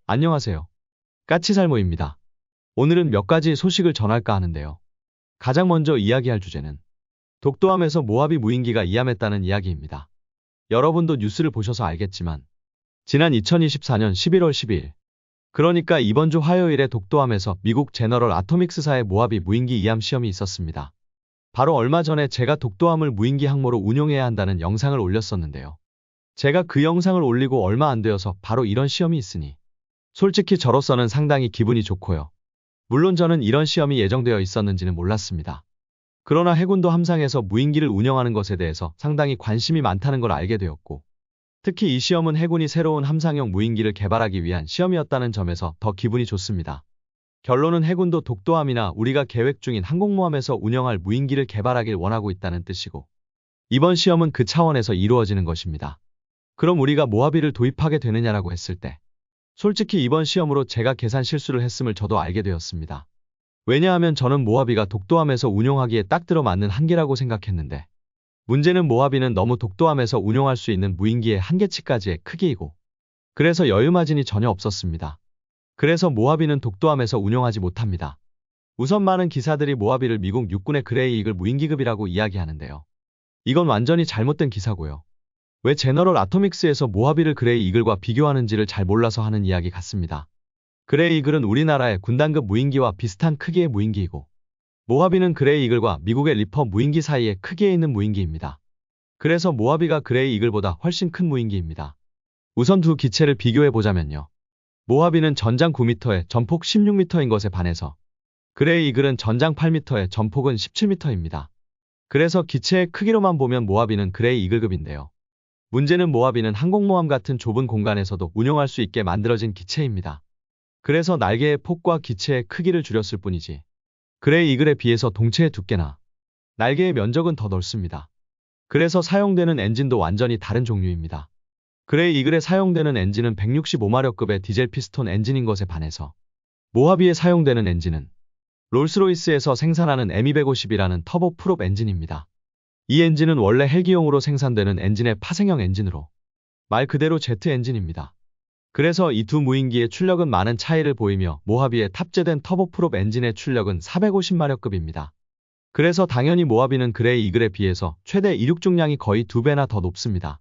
안녕하세요. 까치살모입니다. 오늘은 몇 가지 소식을 전할까 하는데요. 가장 먼저 이야기할 주제는 독도함에서 모하비 무인기가 이함했다는 이야기입니다. 여러분도 뉴스를 보셔서 알겠지만 지난 2024년 11월 12일, 그러니까 이번 주 화요일에 독도함에서 미국 제너럴 아토믹스사의 모하비 무인기 이함 시험이 있었습니다. 바로 얼마 전에 제가 독도함을 무인기 항모로 운용해야 한다는 영상을 올렸었는데요. 제가 그 영상을 올리고 얼마 안 되어서 바로 이런 시험이 있으니 솔직히 저로서는 상당히 기분이 좋고요. 물론 저는 이런 시험이 예정되어 있었는지는 몰랐습니다. 그러나 해군도 함상에서 무인기를 운영하는 것에 대해서 상당히 관심이 많다는 걸 알게 되었고, 특히 이 시험은 해군이 새로운 함상형 무인기를 개발하기 위한 시험이었다는 점에서 더 기분이 좋습니다. 결론은 해군도 독도함이나 우리가 계획 중인 항공모함에서 운영할 무인기를 개발하길 원하고 있다는 뜻이고, 이번 시험은 그 차원에서 이루어지는 것입니다. 그럼 우리가 모하비를 도입하게 되느냐라고 했을 때, 솔직히 이번 시험으로 제가 계산 실수를 했음을 저도 알게 되었습니다. 왜냐하면 저는 모하비가 독도함에서 운용하기에 딱 들어맞는 한계라고 생각했는데, 문제는 모하비는 너무 독도함에서 운용할 수 있는 무인기의 한계치까지의 크기이고, 그래서 여유 마진이 전혀 없었습니다. 그래서 모하비는 독도함에서 운용하지 못합니다. 우선 많은 기사들이 모하비를 미국 육군의 그레이 이글 무인기급이라고 이야기하는데요. 이건 완전히 잘못된 기사고요. 왜 제너럴 아토믹스에서 모하비를 그레이 이글과 비교하는지를 잘 몰라서 하는 이야기 같습니다. 그레이 이글은 우리나라의 군단급 무인기와 비슷한 크기의 무인기이고, 모하비는 그레이 이글과 미국의 리퍼 무인기 사이에 크기에 있는 무인기입니다. 그래서 모하비가 그레이 이글보다 훨씬 큰 무인기입니다. 우선 두 기체를 비교해보자면요. 모하비는 전장 9m에 전폭 16m인 것에 반해서 그레이 이글은 전장 8m에 전폭은 17m입니다. 그래서 기체의 크기로만 보면 모하비는 그레이 이글급인데요. 문제는 모하비는 항공모함 같은 좁은 공간에서도 운용할 수 있게 만들어진 기체입니다. 그래서 날개의 폭과 기체의 크기를 줄였을 뿐이지, 그레이 이글에 비해서 동체의 두께나 날개의 면적은 더 넓습니다. 그래서 사용되는 엔진도 완전히 다른 종류입니다. 그레이 이글에 사용되는 엔진은 165마력급의 디젤 피스톤 엔진인 것에 반해서 모하비에 사용되는 엔진은 롤스로이스에서 생산하는 M250이라는 터보 프롭 엔진입니다. 이 엔진은 원래 헬기용으로 생산되는 엔진의 파생형 엔진으로 말 그대로 제트 엔진입니다. 그래서 이 두 무인기의 출력은 많은 차이를 보이며 모하비에 탑재된 터보 프롭 엔진의 출력은 450마력급입니다. 그래서 당연히 모하비는 그레이 이글에 비해서 최대 이륙 중량이 거의 2배나 더 높습니다.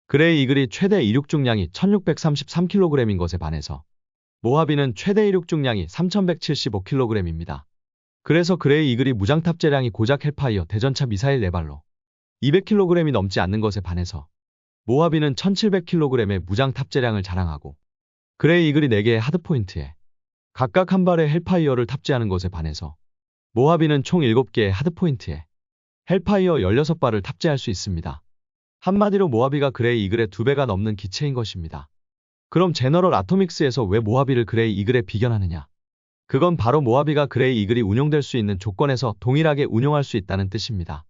그레이 이글이 최대 이륙 중량이 1633kg인 것에 반해서 모하비는 최대 이륙 중량이 3175kg입니다. 그래서 그레이 이글이 무장 탑재량이 고작 헬파이어 대전차 미사일 4발로 200kg이 넘지 않는 것에 반해서 모하비는 1700kg의 무장 탑재량을 자랑하고, 그레이 이글이 4개의 하드포인트에 각각 한 발의 헬파이어를 탑재하는 것에 반해서 모하비는 총 7개의 하드포인트에 헬파이어 16발을 탑재할 수 있습니다. 한마디로 모하비가 그레이 이글의 2배가 넘는 기체인 것입니다. 그럼 제너럴 아토믹스에서 왜 모하비를 그레이 이글에 비견하느냐? 그건 바로 모하비가 그레이 이글이 운용될 수 있는 조건에서 동일하게 운용할 수 있다는 뜻입니다.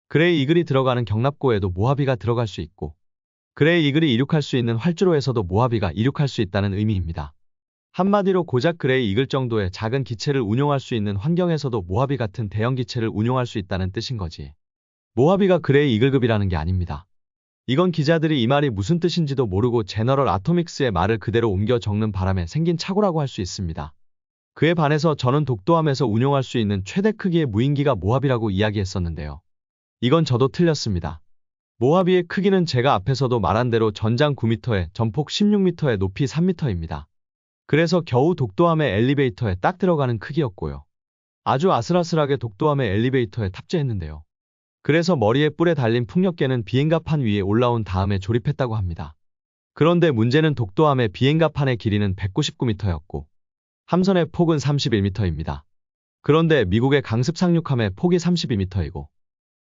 그레이 이글이 들어가는 경납고에도 모하비가 들어갈 수 있고, 그레이 이글이 이륙할 수 있는 활주로에서도 모하비가 이륙할 수 있다는 의미입니다. 한마디로 고작 그레이 이글 정도의 작은 기체를 운용할 수 있는 환경에서도 모하비 같은 대형 기체를 운용할 수 있다는 뜻인 거지, 모하비가 그레이 이글급이라는 게 아닙니다. 이건 기자들이 이 말이 무슨 뜻인지도 모르고 제너럴 아토믹스의 말을 그대로 옮겨 적는 바람에 생긴 착오라고 할 수 있습니다. 그에 반해서 저는 독도함에서 운용할 수 있는 최대 크기의 무인기가 모하비라고 이야기했었는데요. 이건 저도 틀렸습니다. 모하비의 크기는 제가 앞에서도 말한 대로 전장 9m에 전폭 16m에 높이 3m입니다. 그래서 겨우 독도함의 엘리베이터에 딱 들어가는 크기였고요. 아주 아슬아슬하게 독도함의 엘리베이터에 탑재했는데요. 그래서 머리에 뿔에 달린 풍력계는 비행갑판 위에 올라온 다음에 조립했다고 합니다. 그런데 문제는 독도함의 비행갑판의 길이는 199m였고 함선의 폭은 31m입니다. 그런데 미국의 강습 상륙함의 폭이 32m이고,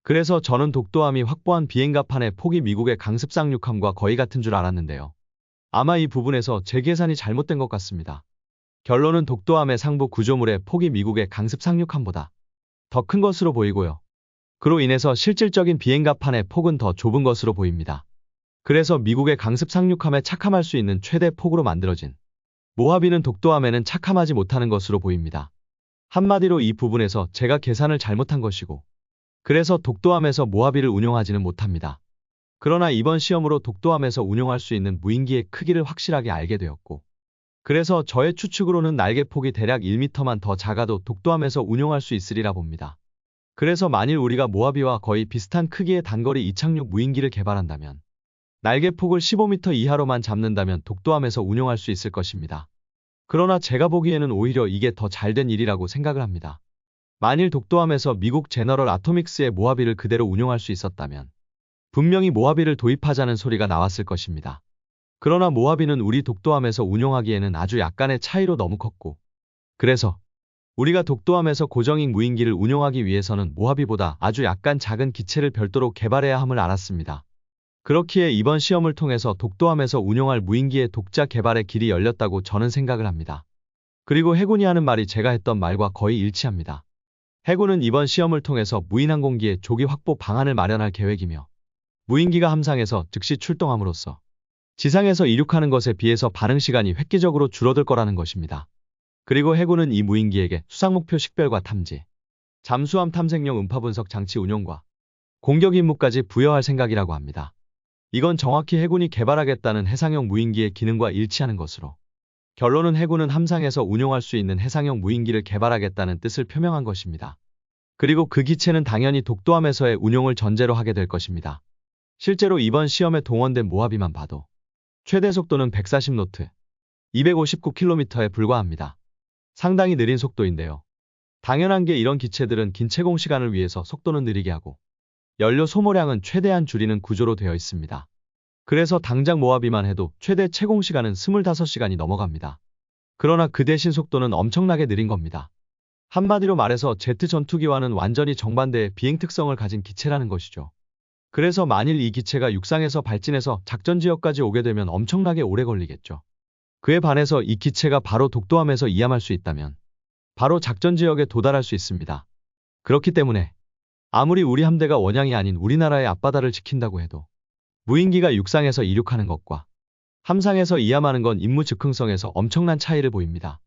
그래서 저는 독도함이 확보한 비행갑판의 폭이 미국의 강습 상륙함과 거의 같은 줄 알았는데요. 아마 이 부분에서 제 계산이 잘못된 것 같습니다. 결론은 독도함의 상부 구조물의 폭이 미국의 강습 상륙함보다 더 큰 것으로 보이고요. 그로 인해서 실질적인 비행갑판의 폭은 더 좁은 것으로 보입니다. 그래서 미국의 강습 상륙함에 착함할 수 있는 최대 폭으로 만들어진 모하비는 독도함에는 착함하지 못하는 것으로 보입니다. 한마디로 이 부분에서 제가 계산을 잘못한 것이고, 그래서 독도함에서 모하비를 운용하지는 못합니다. 그러나 이번 시험으로 독도함에서 운용할 수 있는 무인기의 크기를 확실하게 알게 되었고, 그래서 저의 추측으로는 날개폭이 대략 1m만 더 작아도 독도함에서 운용할 수 있으리라 봅니다. 그래서 만일 우리가 모하비와 거의 비슷한 크기의 단거리 이착륙 무인기를 개발한다면 날개폭을 15m 이하로만 잡는다면 독도함에서 운용할 수 있을 것입니다. 그러나 제가 보기에는 오히려 이게 더 잘된 일이라고 생각을 합니다. 만일 독도함에서 미국 제너럴 아토믹스의 모하비를 그대로 운용할 수 있었다면 분명히 모하비를 도입하자는 소리가 나왔을 것입니다. 그러나 모하비는 우리 독도함에서 운용하기에는 아주 약간의 차이로 너무 컸고, 그래서 우리가 독도함에서 고정익 무인기를 운용하기 위해서는 모하비보다 아주 약간 작은 기체를 별도로 개발해야 함을 알았습니다. 그렇기에 이번 시험을 통해서 독도함에서 운용할 무인기의 독자 개발의 길이 열렸다고 저는 생각을 합니다. 그리고 해군이 하는 말이 제가 했던 말과 거의 일치합니다. 해군은 이번 시험을 통해서 무인항공기의 조기 확보 방안을 마련할 계획이며 무인기가 함상에서 즉시 출동함으로써 지상에서 이륙하는 것에 비해서 반응 시간이 획기적으로 줄어들 거라는 것입니다. 그리고 해군은 이 무인기에게 수상목표 식별과 탐지, 잠수함 탐색용 음파 분석 장치 운용과 공격 임무까지 부여할 생각이라고 합니다. 이건 정확히 해군이 개발하겠다는 해상형 무인기의 기능과 일치하는 것으로 결론은 해군은 함상에서 운용할 수 있는 해상형 무인기를 개발하겠다는 뜻을 표명한 것입니다. 그리고 그 기체는 당연히 독도함에서의 운용을 전제로 하게 될 것입니다. 실제로 이번 시험에 동원된 모하비만 봐도 최대 속도는 140노트, 259km에 불과합니다. 상당히 느린 속도인데요. 당연한 게 이런 기체들은 긴 채공 시간을 위해서 속도는 느리게 하고 연료 소모량은 최대한 줄이는 구조로 되어 있습니다. 그래서 당장 모하비만 해도 최대 채공 시간은 25시간이 넘어갑니다. 그러나 그 대신 속도는 엄청나게 느린 겁니다. 한마디로 말해서 제트 전투기와는 완전히 정반대의 비행 특성을 가진 기체라는 것이죠. 그래서 만일 이 기체가 육상에서 발진해서 작전 지역까지 오게 되면 엄청나게 오래 걸리겠죠. 그에 반해서 이 기체가 바로 독도함에서 이함할 수 있다면 바로 작전 지역에 도달할 수 있습니다. 그렇기 때문에 아무리 우리 함대가 원양이 아닌 우리나라의 앞바다를 지킨다고 해도 무인기가 육상에서 이륙하는 것과 함상에서 이함하는 건 임무 즉흥성에서 엄청난 차이를 보입니다.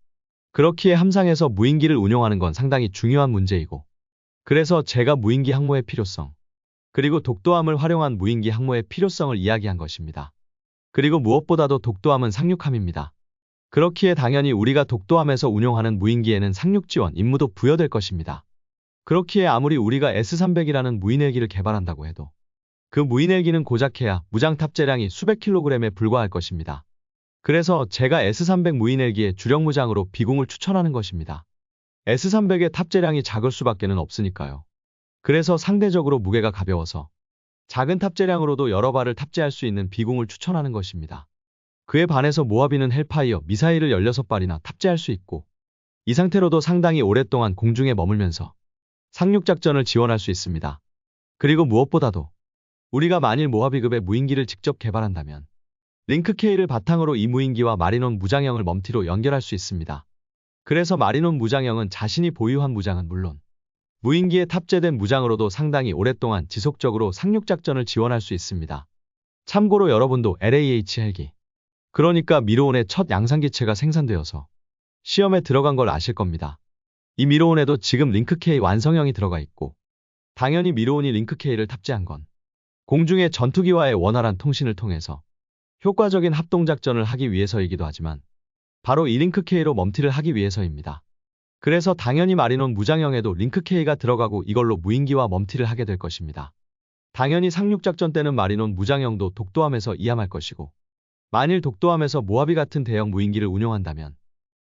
그렇기에 함상에서 무인기를 운용하는 건 상당히 중요한 문제이고, 그래서 제가 무인기 항모의 필요성, 그리고 독도함을 활용한 무인기 항모의 필요성을 이야기한 것입니다. 그리고 무엇보다도 독도함은 상륙함입니다. 그렇기에 당연히 우리가 독도함에서 운용하는 무인기에는 상륙 지원 임무도 부여될 것입니다. 그렇기에 아무리 우리가 S-300이라는 무인헬기를 개발한다고 해도 그 무인헬기는 고작해야 무장 탑재량이 수백 킬로그램에 불과할 것입니다. 그래서 제가 S-300 무인헬기의 주력 무장으로 비공을 추천하는 것입니다. S-300의 탑재량이 작을 수밖에는 없으니까요. 그래서 상대적으로 무게가 가벼워서 작은 탑재량으로도 여러 발을 탑재할 수 있는 비공을 추천하는 것입니다. 그에 반해서 모하비는 헬파이어 미사일을 16발이나 탑재할 수 있고, 이 상태로도 상당히 오랫동안 공중에 머물면서 상륙작전을 지원할 수 있습니다. 그리고 무엇보다도 우리가 만일 모하비급의 무인기를 직접 개발한다면 링크K를 바탕으로 이 무인기와 마리논 무장형을 멈티로 연결할 수 있습니다. 그래서 마리논 무장형은 자신이 보유한 무장은 물론 무인기에 탑재된 무장으로도 상당히 오랫동안 지속적으로 상륙작전을 지원할 수 있습니다. 참고로 여러분도 LAH 헬기, 그러니까 미로온의 첫 양산기체가 생산되어서 시험에 들어간 걸 아실 겁니다. 이 미로온에도 지금 링크K 완성형이 들어가 있고, 당연히 미로온이 링크K를 탑재한 건 공중의 전투기와의 원활한 통신을 통해서 효과적인 합동작전을 하기 위해서이기도 하지만 바로 이 링크K로 멈티를 하기 위해서입니다. 그래서 당연히 마리논 무장형에도 링크K가 들어가고 이걸로 무인기와 멈티를 하게 될 것입니다. 당연히 상륙작전 때는 마리논 무장형도 독도함에서 이함할 것이고, 만일 독도함에서 모하비 같은 대형 무인기를 운용한다면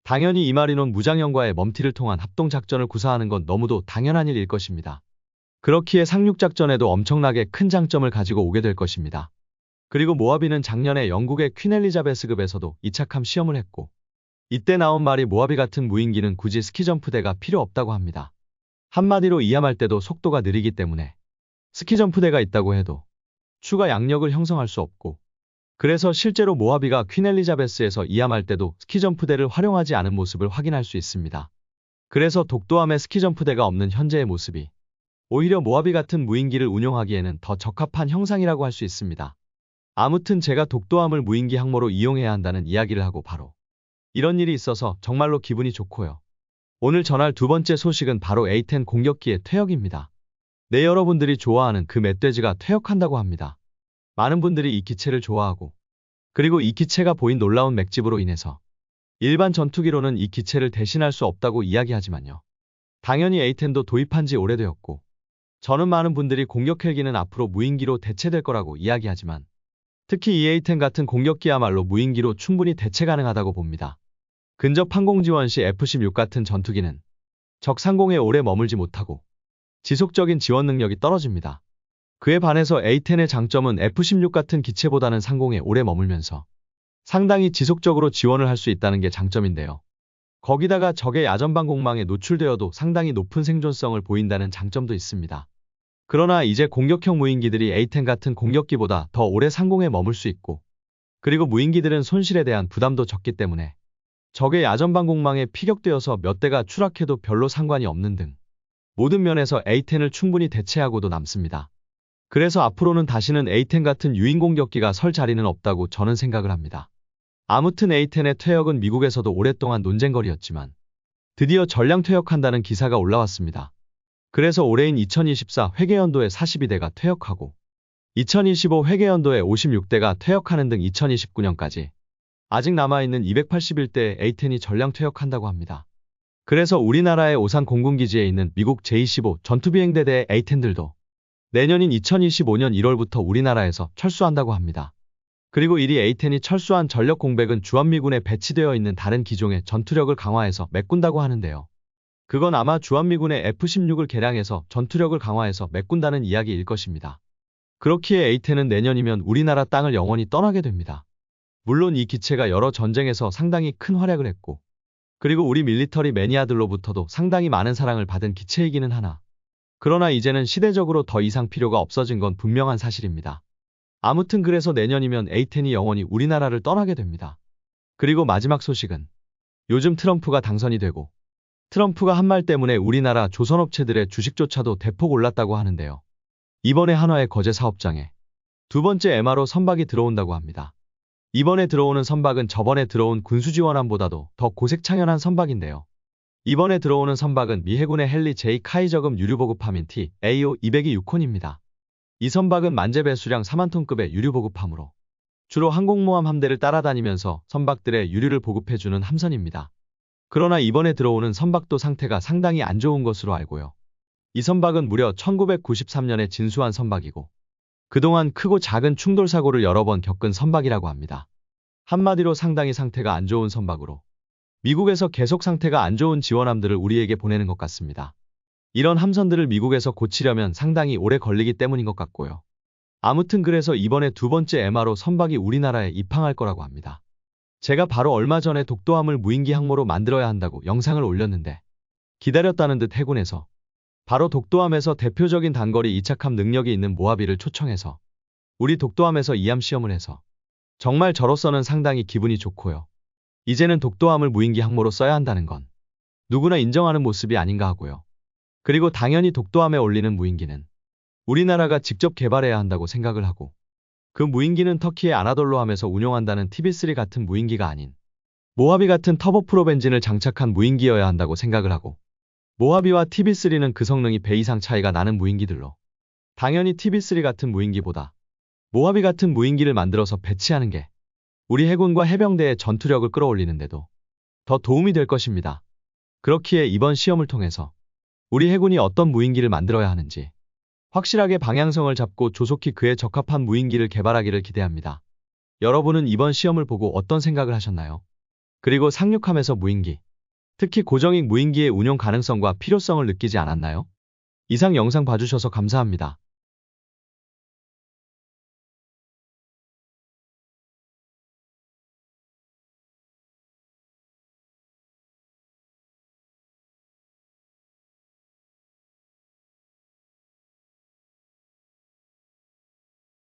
당연히 이 마리논 무장형과의 멈티를 통한 합동작전을 구사하는 건 너무도 당연한 일일 것입니다. 그렇기에 상륙작전에도 엄청나게 큰 장점을 가지고 오게 될 것입니다. 그리고 모하비는 작년에 영국의 퀸 엘리자베스급에서도 이착함 시험을 했고, 이때 나온 말이 모하비 같은 무인기는 굳이 스키점프대가 필요 없다고 합니다. 한마디로 이함할 때도 속도가 느리기 때문에 스키점프대가 있다고 해도 추가 양력을 형성할 수 없고, 그래서 실제로 모하비가 퀸 엘리자베스에서 이함할 때도 스키점프대를 활용하지 않은 모습을 확인할 수 있습니다. 그래서 독도함에 스키점프대가 없는 현재의 모습이 오히려 모하비 같은 무인기를 운용하기에는 더 적합한 형상이라고 할 수 있습니다. 아무튼 제가 독도함을 무인기 항모로 이용해야 한다는 이야기를 하고 바로 이런 일이 있어서 정말로 기분이 좋고요. 오늘 전할 두 번째 소식은 바로 A-10 공격기의 퇴역입니다. 네, 여러분들이 좋아하는 그 멧돼지가 퇴역한다고 합니다. 많은 분들이 이 기체를 좋아하고, 그리고 이 기체가 보인 놀라운 맥집으로 인해서 일반 전투기로는 이 기체를 대신할 수 없다고 이야기하지만요. 당연히 A-10도 도입한 지 오래되었고, 저는 많은 분들이 공격 헬기는 앞으로 무인기로 대체될 거라고 이야기하지만, 특히 이 A-10 같은 공격기야말로 무인기로 충분히 대체 가능하다고 봅니다. 근접 항공 지원 시 F-16 같은 전투기는 적 상공에 오래 머물지 못하고 지속적인 지원 능력이 떨어집니다. 그에 반해서 A-10의 장점은 F-16 같은 기체보다는 상공에 오래 머물면서 상당히 지속적으로 지원을 할 수 있다는 게 장점인데요. 거기다가 적의 야전방 공망에 노출되어도 상당히 높은 생존성을 보인다는 장점도 있습니다. 그러나 이제 공격형 무인기들이 A-10 같은 공격기보다 더 오래 상공에 머물 수 있고, 그리고 무인기들은 손실에 대한 부담도 적기 때문에 적의 야전방 공망에 피격되어서 몇 대가 추락해도 별로 상관이 없는 등 모든 면에서 A-10을 충분히 대체하고도 남습니다. 그래서 앞으로는 다시는 A-10 같은 유인 공격기가 설 자리는 없다고 저는 생각을 합니다. 아무튼 A-10의 퇴역은 미국에서도 오랫동안 논쟁거리였지만 드디어 전량 퇴역한다는 기사가 올라왔습니다. 그래서 올해인 2024 회계연도에 42대가 퇴역하고 2025 회계연도에 56대가 퇴역하는 등 2029년까지 아직 남아있는 281대의 A-10이 전량 퇴역한다고 합니다. 그래서 우리나라의 오산 공군기지에 있는 미국 J-15 전투비행대대의 A-10들도 내년인 2025년 1월부터 우리나라에서 철수한다고 합니다. 그리고 이리 A-10이 철수한 전력 공백은 주한미군에 배치되어 있는 다른 기종의 전투력을 강화해서 메꾼다고 하는데요. 그건 아마 주한미군의 F-16을 개량해서 전투력을 강화해서 메꾼다는 이야기일 것입니다. 그렇기에 A-10은 내년이면 우리나라 땅을 영원히 떠나게 됩니다. 물론 이 기체가 여러 전쟁에서 상당히 큰 활약을 했고, 그리고 우리 밀리터리 매니아들로부터도 상당히 많은 사랑을 받은 기체이기는 하나, 그러나 이제는 시대적으로 더 이상 필요가 없어진 건 분명한 사실입니다. 아무튼 그래서 내년이면 A-10이 영원히 우리나라를 떠나게 됩니다. 그리고 마지막 소식은 요즘 트럼프가 당선이 되고 트럼프가 한 말 때문에 우리나라 조선업체들의 주식조차도 대폭 올랐다고 하는데요. 이번에 한화의 거제 사업장에 두 번째 MRO 선박이 들어온다고 합니다. 이번에 들어오는 선박은 저번에 들어온 군수지원함보다도 더 고색창연한 선박인데요. 이번에 들어오는 선박은 미 해군의 헨리 J 카이저급 유류보급함인 T-AO 202 6콘입니다. 이 선박은 만재 배수량 4만 톤급의 유류보급함으로 주로 항공모함 함대를 따라다니면서 선박들의 유류를 보급해주는 함선입니다. 그러나 이번에 들어오는 선박도 상태가 상당히 안 좋은 것으로 알고요. 이 선박은 무려 1993년에 진수한 선박이고 그동안 크고 작은 충돌 사고를 여러 번 겪은 선박이라고 합니다. 한마디로 상당히 상태가 안 좋은 선박으로 미국에서 계속 상태가 안 좋은 지원함들을 우리에게 보내는 것 같습니다. 이런 함선들을 미국에서 고치려면 상당히 오래 걸리기 때문인 것 같고요. 아무튼 그래서 이번에 두 번째 MRO 선박이 우리나라에 입항할 거라고 합니다. 제가 바로 얼마 전에 독도함을 무인기 항모로 만들어야 한다고 영상을 올렸는데 기다렸다는 듯 해군에서 바로 독도함에서 대표적인 단거리 이착함 능력이 있는 모하비를 초청해서 우리 독도함에서 이함 시험을 해서 정말 저로서는 상당히 기분이 좋고요. 이제는 독도함을 무인기 항모로 써야 한다는 건 누구나 인정하는 모습이 아닌가 하고요. 그리고 당연히 독도함에 올리는 무인기는 우리나라가 직접 개발해야 한다고 생각을 하고 그 무인기는 터키의 아나돌로함에서 운용한다는 TB3 같은 무인기가 아닌 모하비 같은 터보프롭 엔진을 장착한 무인기여야 한다고 생각을 하고 모하비와 TB3는 그 성능이 배 이상 차이가 나는 무인기들로 당연히 TB3 같은 무인기보다 모하비 같은 무인기를 만들어서 배치하는 게 우리 해군과 해병대의 전투력을 끌어올리는데도 더 도움이 될 것입니다. 그렇기에 이번 시험을 통해서 우리 해군이 어떤 무인기를 만들어야 하는지 확실하게 방향성을 잡고 조속히 그에 적합한 무인기를 개발하기를 기대합니다. 여러분은 이번 시험을 보고 어떤 생각을 하셨나요? 그리고 상륙함에서 무인기, 특히 고정익 무인기의 운용 가능성과 필요성을 느끼지 않았나요? 이상 영상 봐주셔서 감사합니다.